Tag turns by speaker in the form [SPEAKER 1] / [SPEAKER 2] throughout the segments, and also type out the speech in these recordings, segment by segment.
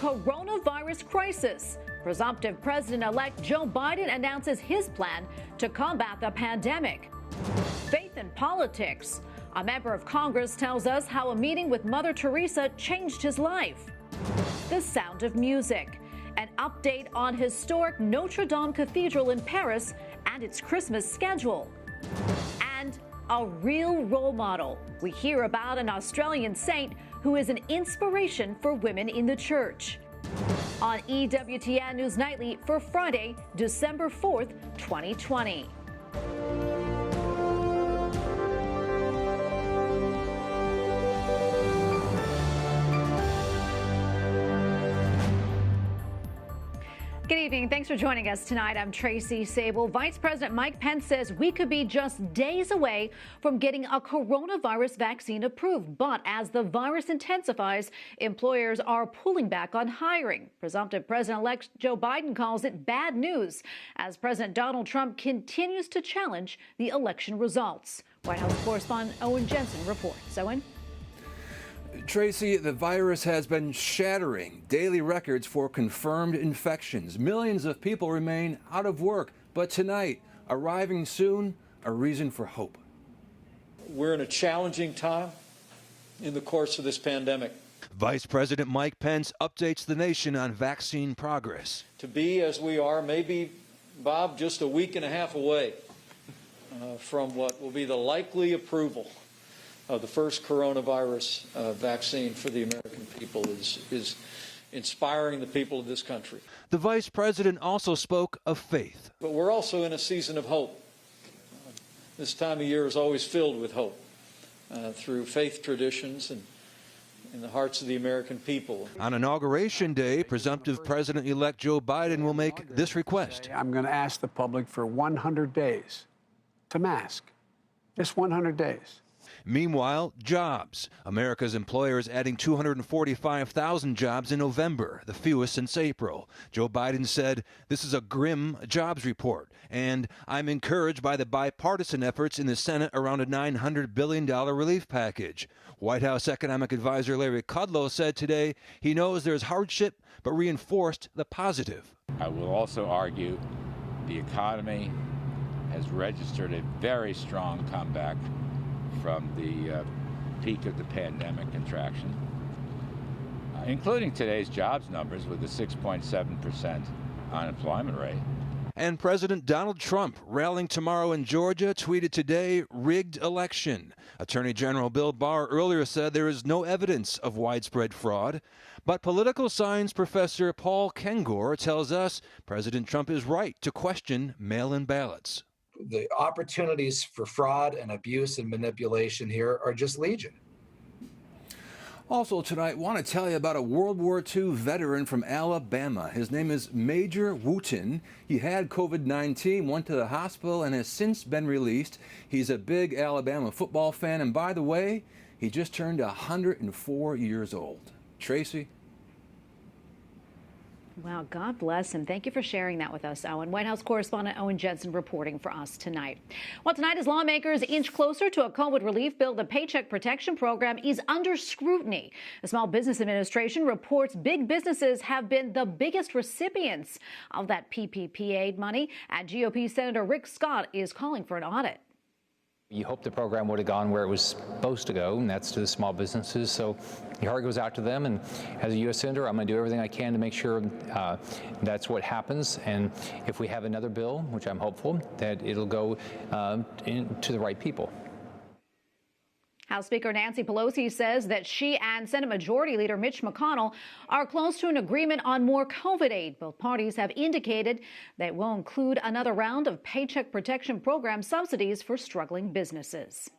[SPEAKER 1] coronavirus crisis. Presumptive President-elect Joe Biden announces his plan to combat the pandemic. Faith in politics. A member of Congress tells us how a meeting with Mother Teresa changed his life. The Sound of Music. An update on historic Notre Dame Cathedral in Paris and its Christmas schedule. And a real role model. We hear about an Australian saint who is an inspiration for women in the church. On EWTN News Nightly for Friday, December 4th, 2020. Good evening. Thanks for joining us tonight. I'm Tracy Sable. Vice President Mike Pence says we could be just days away from getting a coronavirus vaccine approved. But as the virus intensifies, employers are pulling back on hiring. Presumptive President-elect Joe Biden calls it bad news as President Donald Trump continues to challenge the election results. White House correspondent Owen Jensen reports. Owen?
[SPEAKER 2] Tracy, the virus has been shattering daily records for confirmed infections. Millions of people remain out of work. But tonight, arriving soon, a reason for hope.
[SPEAKER 3] We're in a challenging time in the course of this pandemic.
[SPEAKER 2] Vice President Mike Pence updates the nation on vaccine progress.
[SPEAKER 3] To be as we are, maybe, Bob, just a week and a half away from what will be the likely approval of the first coronavirus vaccine for the American people is inspiring the people of this country.
[SPEAKER 2] The vice president also spoke of faith.
[SPEAKER 3] But we're also in a season of hope. This time of year is always filled with hope through faith traditions and in the hearts of the American people.
[SPEAKER 2] On Inauguration Day, presumptive President-elect Joe Biden will make this request.
[SPEAKER 4] I'm going to ask the public for 100 days to mask. Just 100 days.
[SPEAKER 2] Meanwhile, jobs. America's employers adding 245,000 jobs in November, the fewest since April. Joe Biden said, "This is a grim jobs report, and I'm encouraged by the bipartisan efforts in the Senate around a $900 billion relief package." White House economic advisor Larry Kudlow said today he knows there's hardship, but reinforced the positive.
[SPEAKER 5] I will also argue the economy has registered a very strong comeback from the peak of the pandemic contraction, including today's jobs numbers with a 6.7% unemployment rate.
[SPEAKER 2] And President Donald Trump rallying tomorrow in Georgia tweeted today, rigged election. Attorney General Bill Barr earlier said there is no evidence of widespread fraud. But political science professor Paul Kengor tells us President Trump is right to question mail-in ballots.
[SPEAKER 6] The opportunities for fraud and abuse and manipulation here are just legion.
[SPEAKER 2] Also tonight, want to tell you about a World War II veteran from Alabama. His name is Major Wooten. He had COVID-19, went to the hospital, and has since been released. He's a big Alabama football fan, and by the way, he just turned 104 years old. Tracy?
[SPEAKER 1] Wow, God bless him. Thank you for sharing that with us, Owen. White House correspondent Owen Jensen reporting for us tonight. Well, tonight, as lawmakers inch closer to a COVID relief bill, the Paycheck Protection Program is under scrutiny. The Small Business Administration reports big businesses have been the biggest recipients of that PPP aid money, and GOP Senator Rick Scott is calling for an audit.
[SPEAKER 7] You hope the program would have gone where it was supposed to go, and that's to the small businesses. So your heart goes out to them. And as a U.S. Senator, I'm going to do everything I can to make sure that's what happens. And if we have another bill, which I'm hopeful, that it'll go to the right people.
[SPEAKER 1] House Speaker Nancy Pelosi says that she and Senate Majority Leader Mitch McConnell are close to an agreement on more COVID aid. Both parties have indicated that will include another round of Paycheck Protection Program subsidies for struggling businesses.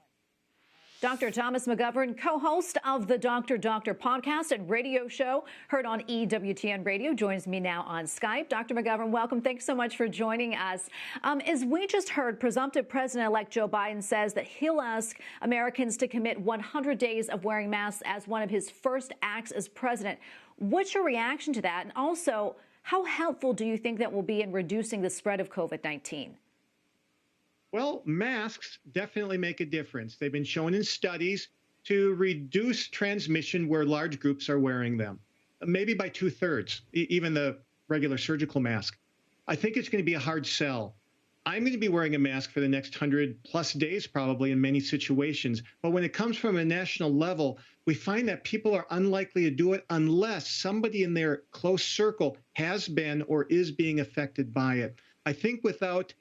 [SPEAKER 1] Dr. Thomas McGovern, co-host of the Dr. podcast and radio show, heard on EWTN Radio, joins me now on Skype. Dr. McGovern, welcome. Thanks so much for joining us. As we just heard, presumptive President-elect Joe Biden says that he'll ask Americans to commit 100 days of wearing masks as one of his first acts as president. What's your reaction to that? And also, how helpful do you think that will be in reducing the spread of COVID-19?
[SPEAKER 8] Well, masks definitely make a difference. They've been shown in studies to reduce transmission where large groups are wearing them. maybe by 2/3, even the regular surgical mask. I think it's going to be a hard sell. I'm going to be wearing a mask for the next 100+ days, probably in many situations. But when it comes from a national level, we find that people are unlikely to do it unless somebody in their close circle has been or is being affected by it. I think without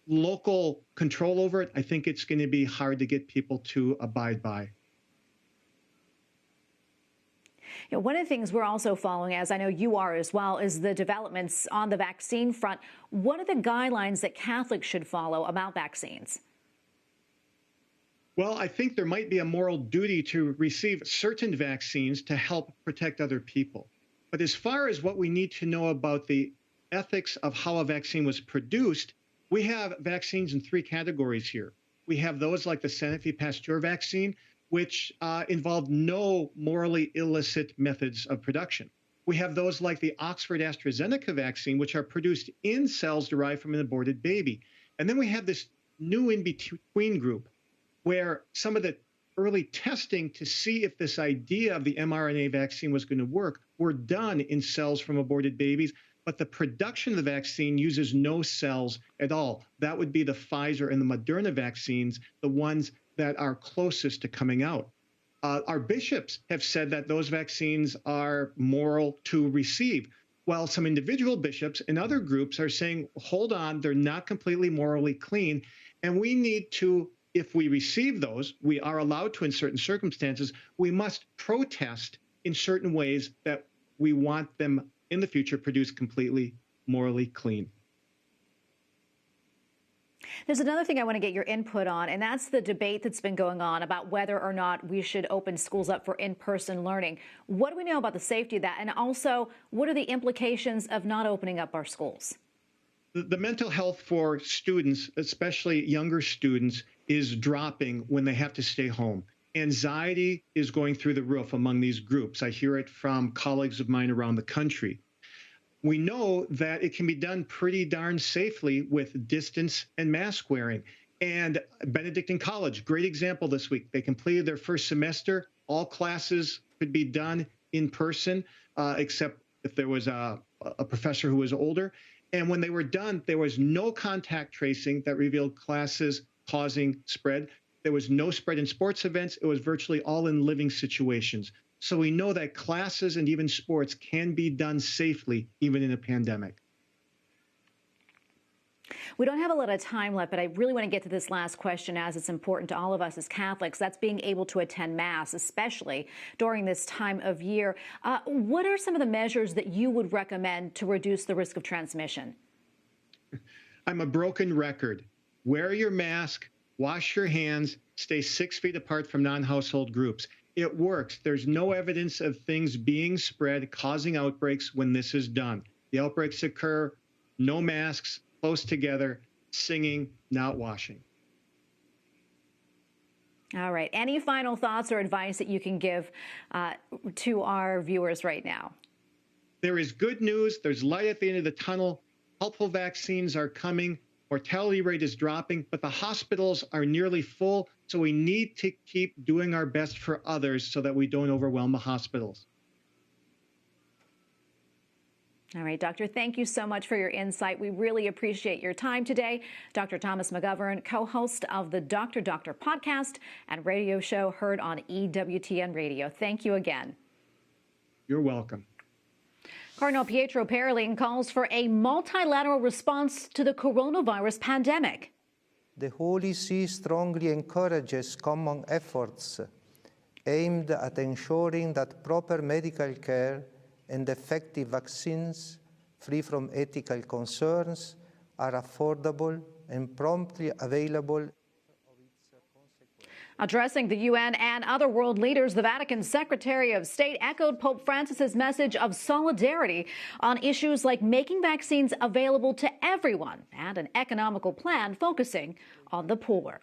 [SPEAKER 8] local control over it, I think it's going to be hard to get people to abide by.
[SPEAKER 1] You know, one of the things we're also following, as I know you are as well, is the developments on the vaccine front. What are the guidelines that Catholics should follow about vaccines?
[SPEAKER 8] Well, I think there might be a moral duty to receive certain vaccines to help protect other people. But as far as what we need to know about the ethics of how a vaccine was produced, we have vaccines in 3 categories here. We have those like the Sanofi Pasteur vaccine, which involved no morally illicit methods of production. We have those like the Oxford AstraZeneca vaccine, which are produced in cells derived from an aborted baby. And then we have this new in-between group where some of the early testing to see if this idea of the mRNA vaccine was going to work were done in cells from aborted babies, but the production of the vaccine uses no cells at all. That would be the Pfizer and the Moderna vaccines, the ones that are closest to coming out. Our bishops have said that those vaccines are moral to receive, while some individual bishops and other groups are saying, hold on, they're not completely morally clean, and we need to, if we receive those, we are allowed to in certain circumstances, we must protest in certain ways that we want them in the future produced completely morally clean.
[SPEAKER 1] There's another thing I want to get your input on, and that's the debate that's been going on about whether or not we should open schools up for in-person learning. What do we know about the safety of that? And also, what are the implications of not opening up our schools?
[SPEAKER 8] The mental health for students, especially younger students, is dropping when they have to stay home. Anxiety is going through the roof among these groups. I hear it from colleagues of mine around the country. We know that it can be done pretty darn safely with distance and mask wearing. And Benedict in college, great example this week. They completed their first semester. All classes could be done in person, except if there was a professor who was older. And when they were done, there was no contact tracing that revealed classes causing spread. There was no spread in sports events. It was virtually all in living situations. So we know that classes and even sports can be done safely, even in a pandemic.
[SPEAKER 1] We don't have a lot of time left, but I really want to get to this last question as it's important to all of us as Catholics. That's being able to attend Mass, especially during this time of year. What are some of the measures that you would recommend to reduce the risk of transmission?
[SPEAKER 8] I'm a broken record. Wear your mask, wash your hands, stay 6 feet apart from non-household groups. It works. There's no evidence of things being spread, causing outbreaks when this is done. The outbreaks occur, no masks, close together, singing, not washing.
[SPEAKER 1] All right. Any final thoughts or advice that you can give to our viewers right now?
[SPEAKER 8] There is good news. There's light at the end of the tunnel. Helpful vaccines are coming. Mortality rate is dropping, but the hospitals are nearly full. So we need to keep doing our best for others so that we don't overwhelm the hospitals.
[SPEAKER 1] All right, Doctor, thank you so much for your insight. We really appreciate your time today. Dr. Thomas McGovern, co-host of the Dr. podcast and radio show heard on EWTN Radio. Thank you again.
[SPEAKER 8] You're welcome.
[SPEAKER 1] Cardinal Pietro Parolin calls for a multilateral response to the coronavirus pandemic.
[SPEAKER 9] The Holy See strongly encourages common efforts aimed at ensuring that proper medical care and effective vaccines, free from ethical concerns, are affordable and promptly available.
[SPEAKER 1] Addressing the UN and other world leaders, the Vatican Secretary of State echoed Pope Francis's message of solidarity on issues like making vaccines available to everyone and an economical plan focusing on the poor.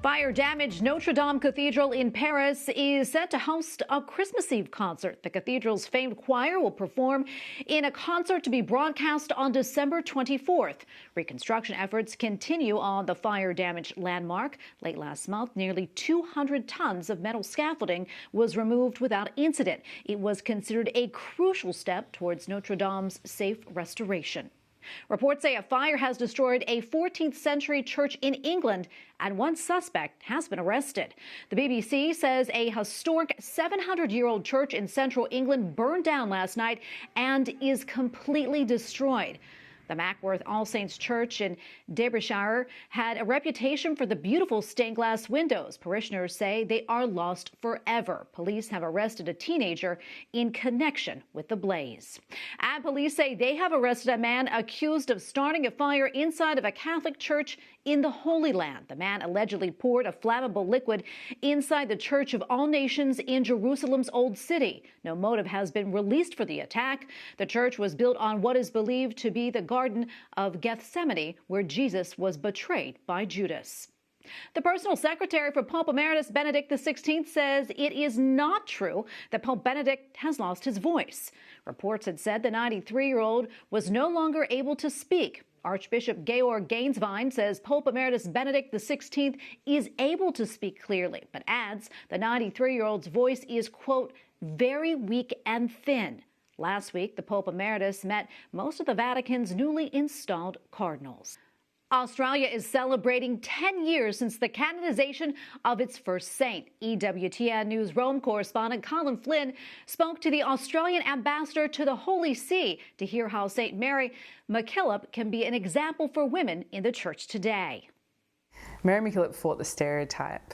[SPEAKER 1] Fire-damaged Notre Dame Cathedral in Paris is set to host a Christmas Eve concert. The cathedral's famed choir will perform in a concert to be broadcast on December 24th. Reconstruction efforts continue on the fire-damaged landmark. Late last month, nearly 200 tons of metal scaffolding was removed without incident. It was considered a crucial step towards Notre Dame's safe restoration. Reports say a fire has destroyed a 14th century church in England, and one suspect has been arrested. The BBC says a historic 700-year-old church in central England burned down last night and is completely destroyed. The Mackworth All Saints Church in Derbyshire had a reputation for the beautiful stained glass windows. Parishioners say they are lost forever. Police have arrested a teenager in connection with the blaze. And police say they have arrested a man accused of starting a fire inside of a Catholic church in the Holy Land. The man allegedly poured a flammable liquid inside the Church of All Nations in Jerusalem's Old City. No motive has been released for the attack. The church was built on what is believed to be the Garden of Gethsemane, where Jesus was betrayed by Judas. The personal secretary for Pope Emeritus Benedict XVI says it is not true that Pope Benedict has lost his voice. Reports had said the 93-year-old was no longer able to speak. Archbishop Georg Gainswein says Pope Emeritus Benedict XVI is able to speak clearly, but adds the 93-year-old's voice is, quote, very weak and thin. Last week, the Pope Emeritus met most of the Vatican's newly installed cardinals. Australia is celebrating 10 years since the canonization of its first saint. EWTN News Rome correspondent Colin Flynn spoke to the Australian ambassador to the Holy See to hear how St. Mary Mackillop can be an example for women in the church today.
[SPEAKER 10] Mary Mackillop fought the stereotype.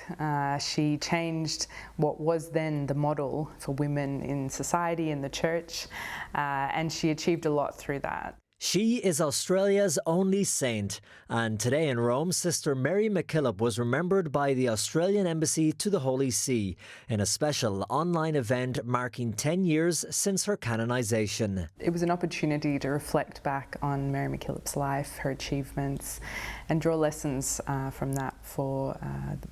[SPEAKER 10] She changed what was then the model for women in society, in the church, and she achieved a lot through that.
[SPEAKER 11] She is Australia's only saint, and today in Rome, Sister Mary Mackillop was remembered by the Australian Embassy to the Holy See in a special online event marking 10 years since her canonization.
[SPEAKER 10] It was an opportunity to reflect back on Mary Mackillop's life, her achievements, and draw lessons from that for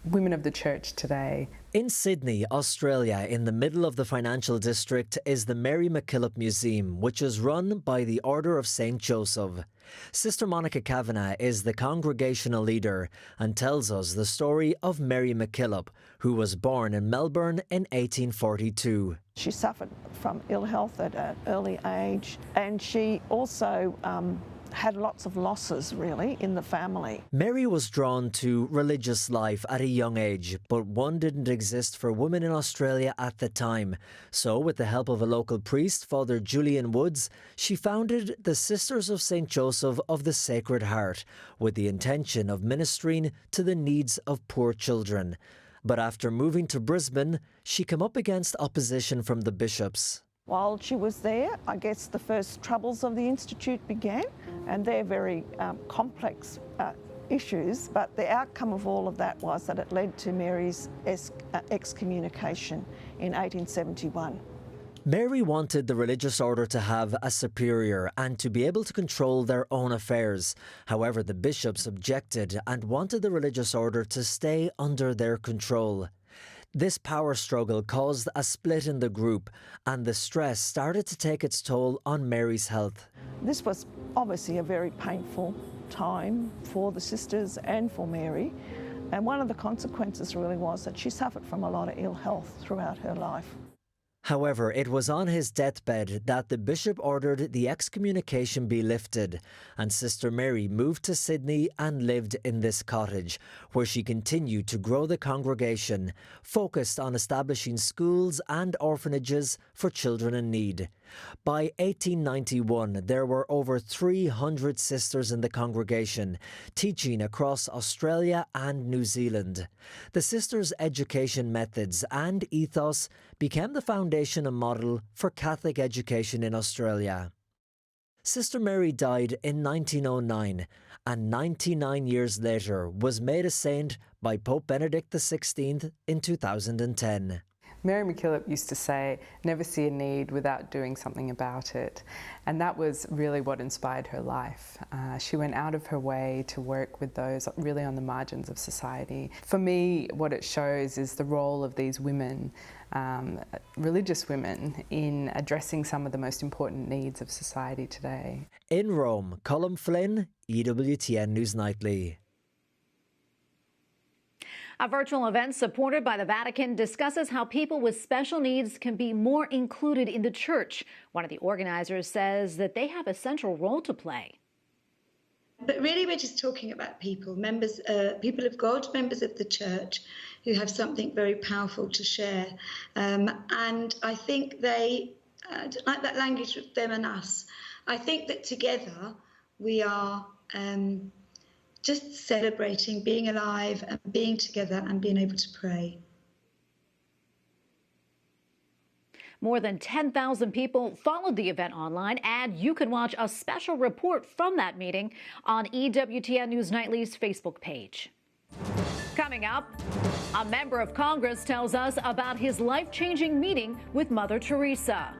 [SPEAKER 10] women of the church today.
[SPEAKER 11] In Sydney, Australia, in the middle of the financial district, is the Mary Mackillop Museum, which is run by the Order of St. Joseph. Sister Monica Kavanagh is the congregational leader and tells us the story of Mary Mackillop, who was born in Melbourne in 1842.
[SPEAKER 12] She suffered from ill health at an early age, and she also had lots of losses, really, in the family.
[SPEAKER 11] Mary was drawn to religious life at a young age, but one didn't exist for women in Australia at the time. So, with the help of a local priest, Father Julian Woods, she founded the Sisters of St. Joseph of the Sacred Heart, with the intention of ministering to the needs of poor children. But after moving to Brisbane, she came up against opposition from the bishops.
[SPEAKER 12] While she was there, I guess the first troubles of the Institute began, and they're very complex issues, but the outcome of all of that was that it led to Mary's excommunication in 1871.
[SPEAKER 11] Mary wanted the religious order to have a superior and to be able to control their own affairs. However, the bishops objected and wanted the religious order to stay under their control. This power struggle caused a split in the group, and the stress started to take its toll on Mary's health.
[SPEAKER 12] This was obviously a very painful time for the sisters and for Mary, and one of the consequences really was that she suffered from a lot of ill health throughout her life.
[SPEAKER 11] However, it was on his deathbed that the bishop ordered the excommunication be lifted, and Sister Mary moved to Sydney and lived in this cottage, where she continued to grow the congregation, focused on establishing schools and orphanages for children in need. By 1891, there were over 300 sisters in the congregation, teaching across Australia and New Zealand. The sisters' education methods and ethos became the foundation and model for Catholic education in Australia. Sister Mary died in 1909, and 99 years later was made a saint by Pope Benedict XVI in 2010.
[SPEAKER 10] Mary Mackillop used to say, never see a need without doing something about it. And that was really what inspired her life. She went out of her way to work with those really on the margins of society. For me, what it shows is the role of these women, religious women, in addressing some of the most important needs of society today.
[SPEAKER 11] In Rome, Colm Flynn, EWTN News Nightly.
[SPEAKER 1] A virtual event supported by the Vatican discusses how people with special needs can be more included in the church. One of the organizers says that they have a central role to play.
[SPEAKER 13] But really, we're just talking about people, people of God, members of the church, who have something very powerful to share. And I think they, like that language of them and us, I think that together we are just celebrating being alive and being together and being able to pray.
[SPEAKER 1] More than 10,000 people followed the event online, and you can watch a special report from that meeting on EWTN News Nightly's Facebook page. Coming up, a member of Congress tells us about his life-changing meeting with Mother Teresa.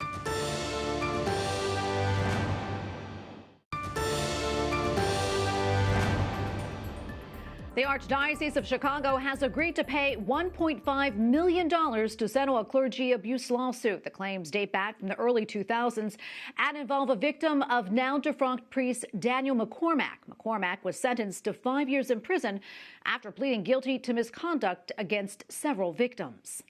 [SPEAKER 1] The Archdiocese of Chicago has agreed to pay $1.5 million to settle a clergy abuse lawsuit. The claims date back from the early 2000s and involve a victim of now-defunct priest Daniel McCormack. McCormack was sentenced to 5 years in prison after pleading guilty to misconduct against several victims.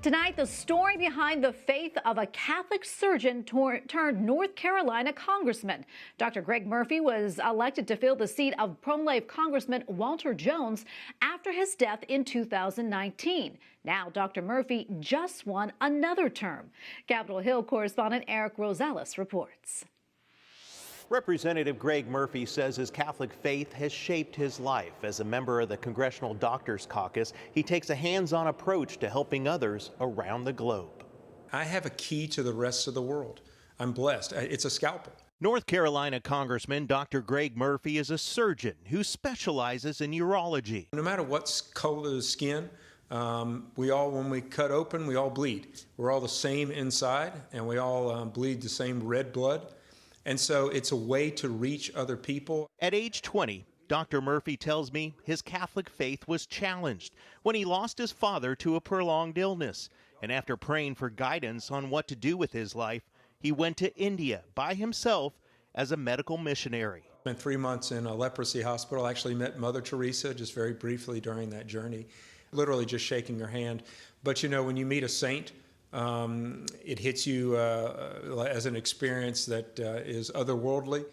[SPEAKER 1] Tonight, the story behind the faith of a Catholic surgeon turned North Carolina Congressman. Dr. Greg Murphy was elected to fill the seat of pro-life Congressman Walter Jones after his death in 2019. Now, Dr. Murphy just won another term. Capitol Hill correspondent Eric Rosales reports.
[SPEAKER 14] Representative Greg Murphy says his Catholic faith has shaped his life. As a member of the Congressional Doctors Caucus, he takes a hands-on approach to helping others around the globe.
[SPEAKER 15] I have a key to the rest of the world. I'm blessed. It's a scalpel.
[SPEAKER 14] North Carolina Congressman Dr. Greg Murphy is a surgeon who specializes in urology.
[SPEAKER 15] No matter what color of the skin, when we cut open, we all bleed. We're all the same inside, and we all bleed the same red blood. And so it's a way to reach other people.
[SPEAKER 14] At age 20, Dr. Murphy tells me his Catholic faith was challenged when he lost his father to a prolonged illness. And after praying for guidance on what to do with his life, he went to India by himself as a medical missionary.
[SPEAKER 15] Spent 3 months in a leprosy hospital. I actually met Mother Teresa just very briefly during that journey, literally just shaking her hand. But you know, when you meet a saint, it hits you as an experience that is otherworldly.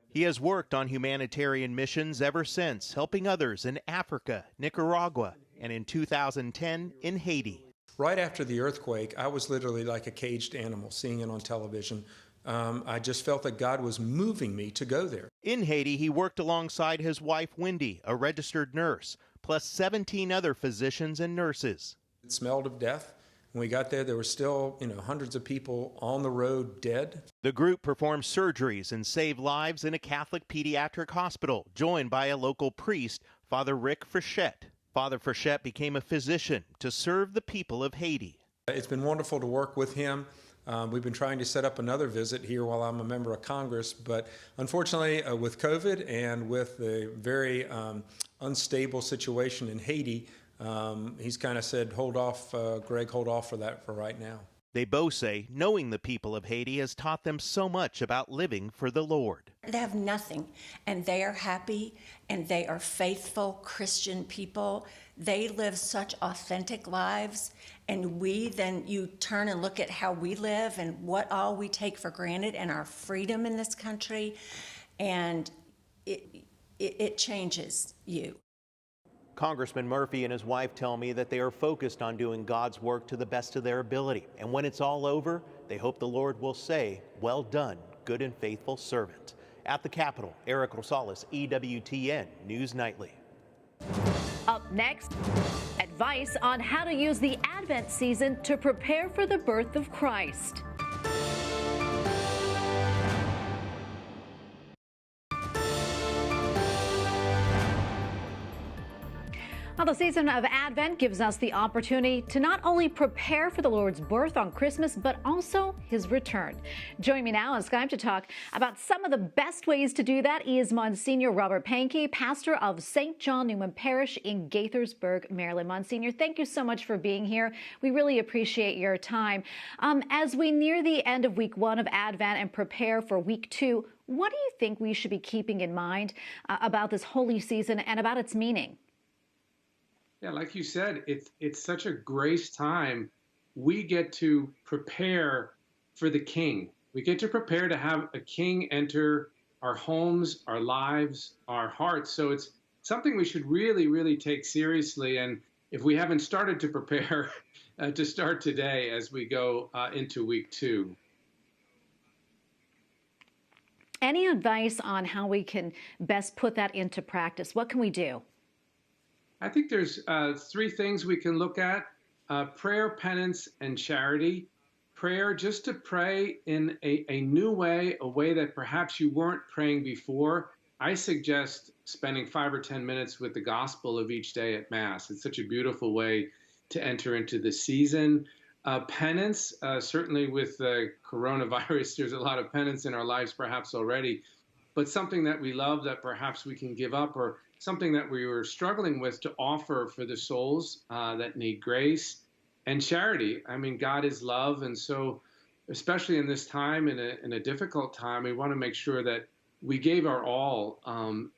[SPEAKER 14] He has worked on humanitarian missions ever since, helping others in Africa, Nicaragua, and in 2010 in Haiti.
[SPEAKER 15] Right after the earthquake, I was literally like a caged animal, seeing it on television. I just felt that God was moving me to go there.
[SPEAKER 14] In Haiti, he worked alongside his wife, Wendy, a registered nurse, plus 17 other physicians and nurses.
[SPEAKER 15] It smelled of death. When we got there were still, hundreds of people on the road dead.
[SPEAKER 14] The group performed surgeries and saved lives in a Catholic pediatric hospital, joined by a local priest, Father Rick Frechette. Father Frechette became a physician to serve the people of Haiti.
[SPEAKER 15] It's been wonderful to work with him. We've been trying to set up another visit here while I'm a member of Congress, but unfortunately with COVID and with the very unstable situation in Haiti, he's kind of said, hold off, Greg, hold off for that for right now.
[SPEAKER 14] They both say knowing the people of Haiti has taught them so much about living for the Lord.
[SPEAKER 16] They have nothing, and they are happy, and they are faithful Christian people. They live such authentic lives, and you turn and look at how we live and what all we take for granted and our freedom in this country, and it changes you.
[SPEAKER 14] Congressman Murphy and his wife tell me that they are focused on doing God's work to the best of their ability. And when it's all over, they hope the Lord will say, well done, good and faithful servant. At the Capitol, Eric Rosales, EWTN News Nightly.
[SPEAKER 1] Up next, advice on how to use the Advent season to prepare for the birth of Christ. Well, the season of Advent gives us the opportunity to not only prepare for the Lord's birth on Christmas, but also his return. Join me now on Skype to talk about some of the best ways to do that is Monsignor Robert Panke, pastor of St. John Neumann Parish in Gaithersburg, Maryland. Monsignor, thank you so much for being here. We really appreciate your time. As we near the end of week 1 of Advent and prepare for week 2, what do you think we should be keeping in mind about this holy season and about its meaning?
[SPEAKER 17] Yeah, like you said, it's such a grace time. We get to prepare for the King. We get to prepare to have a King enter our homes, our lives, our hearts. So it's something we should really, really take seriously. And if we haven't started to prepare, to start today as we go into week 2.
[SPEAKER 1] Any advice on how we can best put that into practice? What can we do?
[SPEAKER 17] I think there's 3 things we can look at: prayer, penance, and charity. Prayer, just to pray in a new way, a way that perhaps you weren't praying before. I suggest spending 5 or 10 minutes with the gospel of each day at Mass. It's such a beautiful way to enter into the season. Penance, certainly with the coronavirus, there's a lot of penance in our lives perhaps already, but something that we love that perhaps we can give up, or something that we were struggling with to offer for the souls that need grace. And charity. I mean, God is love. And so, especially in this time, in a difficult time, we want to make sure that we gave our all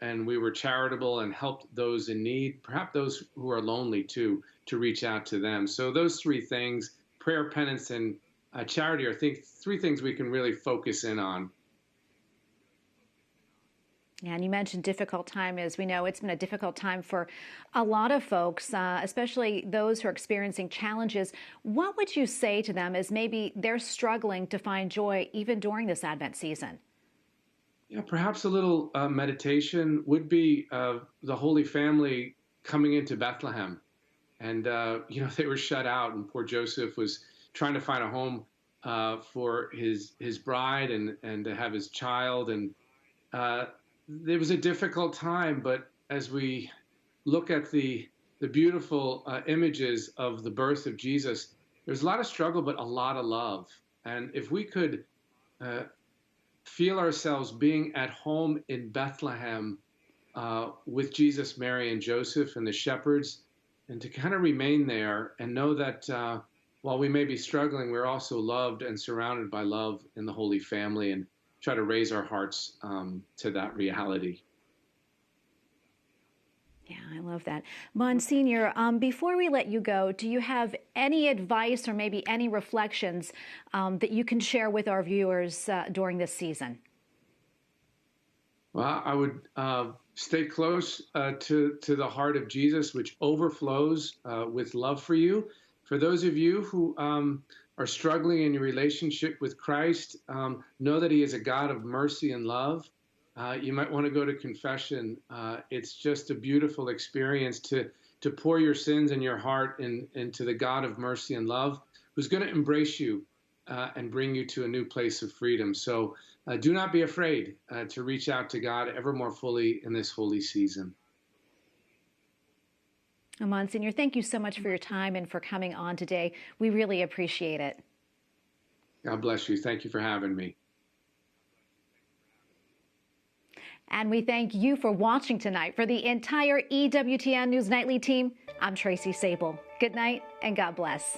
[SPEAKER 17] and we were charitable and helped those in need, perhaps those who are lonely too, to reach out to them. So those 3 things, prayer, penance, and charity, are 3 things we can really focus in on.
[SPEAKER 1] Yeah, and you mentioned difficult time. As we know, it's been a difficult time for a lot of folks, especially those who are experiencing challenges. What would you say to them as maybe they're struggling to find joy even during this Advent season?
[SPEAKER 17] Yeah, perhaps a little meditation would be the Holy Family coming into Bethlehem. And, they were shut out, and poor Joseph was trying to find a home for his bride and to have his child. And it was a difficult time, but as we look at the beautiful images of the birth of Jesus, there's a lot of struggle, but a lot of love. And if we could feel ourselves being at home in Bethlehem with Jesus, Mary, and Joseph and the shepherds, and to kind of remain there and know that while we may be struggling, we're also loved and surrounded by love in the Holy Family, and try to raise our hearts to that reality.
[SPEAKER 1] Yeah, I love that. Monsignor, before we let you go, do you have any advice or maybe any reflections that you can share with our viewers during this season?
[SPEAKER 17] Well, I would stay close to the heart of Jesus, which overflows with love for you. For those of you who are struggling in your relationship with Christ, know that he is a God of mercy and love. You might want to go to confession. It's just a beautiful experience to pour your sins and your heart into the God of mercy and love, who's going to embrace you and bring you to a new place of freedom. So do not be afraid to reach out to God ever more fully in this holy season.
[SPEAKER 1] Monsignor, thank you so much for your time and for coming on today. We really appreciate it.
[SPEAKER 17] God bless you. Thank you for having me.
[SPEAKER 1] And we thank you for watching tonight. For the entire EWTN News Nightly team, I'm Tracy Sable. Good night and God bless.